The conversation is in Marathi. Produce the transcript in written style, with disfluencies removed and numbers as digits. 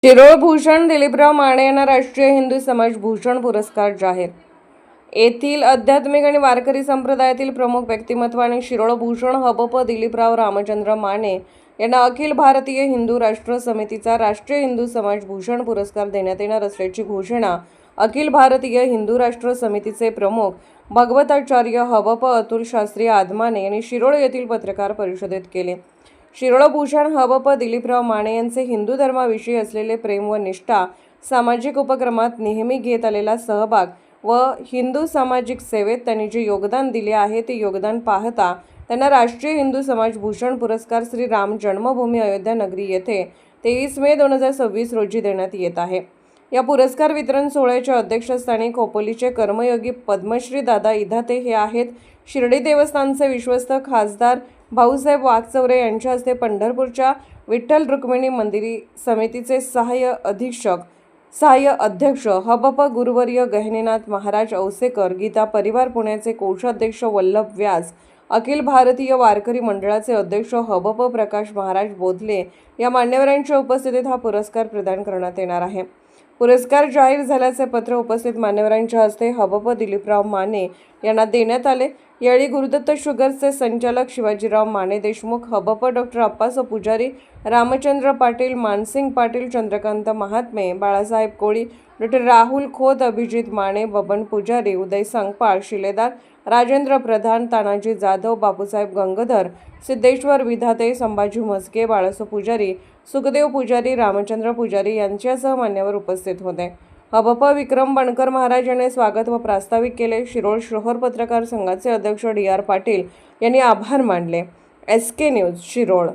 शिरोळ भूषण दिलीपराव माने यांना राष्ट्रीय हिंदू समाज भूषण पुरस्कार जाहीर। येथील आध्यात्मिक आणि वारकरी संप्रदायातील प्रमुख व्यक्तिमत्व आणि शिरोळ भूषण हबप दिलीपराव रामचंद्र माने यांना अखिल भारतीय हिंदू राष्ट्र समितीचा राष्ट्रीय हिंदू समाज भूषण पुरस्कार देण्यात येणार असल्याची घोषणा अखिल भारतीय हिंदू राष्ट्र समितीचे प्रमुख भगवताचार्य हबप अतुल शास्त्री आदमाने यांनी शिरोळ येथील पत्रकार परिषदेत केले। शिरोळ भूषण हबप दिलीपराव माने यांचे हिंदू धर्माविषयी असलेले प्रेम व निष्ठा, सामाजिक उपक्रमात नेहमी घेत आलेला सहभाग व हिंदू सामाजिक सेवेत त्यांनी जे योगदान दिले आहे ते योगदान पाहता त्यांना राष्ट्रीय हिंदू समाज भूषण पुरस्कार श्री राम जन्मभूमी अयोध्या नगरी येथे 23 मे 2026 रोजी देण्यात येत आहे। या पुरस्कार वितरण सोहळ्याच्या अध्यक्षस्थानी खोपोलीचे कर्मयोगी पद्मश्री दादा इधाते हे आहेत। शिर्डी देवस्थानचे विश्वस्त खासदार भाऊसाहेब वाघचौरे यांच्या हस्ते पंढरपूरच्या विठ्ठल रुक्मिणी मंदिर समितीचे सहाय्य अध्यक्ष हबप गुरुवर्य गहिनीनाथ महाराज औसेकर, गीता परिवार पुण्याचे कोषाध्यक्ष वल्लभ व्यास, अखिल भारतीय वारकरी मंडळाचे अध्यक्ष हबप प्रकाश महाराज बोधले या मान्यवरांच्या उपस्थितीत हा पुरस्कार प्रदान करण्यात येणार आहे। पुरस्कार जाहीर झाल्याचे पत्र उपस्थित मान्यवरांच्या हस्ते हबप दिलीपराव माने यांना देण्यात आले। यावेळी गुरुदत्त शुगर्सचे संचालक शिवाजीराव माने देशमुख, हबप डॉक्टर अप्पासाहेब पुजारी, रामचंद्र पाटील, मानसिंग पाटील, चंद्रकांत महात्मे, बाळासाहेब कोळी, डॉक्टर राहुल खोत, अभिजित माने, बबन पुजारी, उदय संगपाळ, शिलेदार, राजेंद्र प्रधान, तानाजी जाधव, बापूसाहेब गंगाधर, सिद्धेश्वर विधाते, संभाजी म्हस्के, बाळासो पुजारी, सुखदेव पुजारी, रामचंद्र पुजारी यांच्यासह मान्यवर उपस्थित होते। हबप विक्रम बनकर महाराज यांनी स्वागत व प्रास्ताविक केले। शिरोळ शहर पत्रकार संघाचे अध्यक्ष DR पाटील यांनी आभार मानले। SK news Shirol.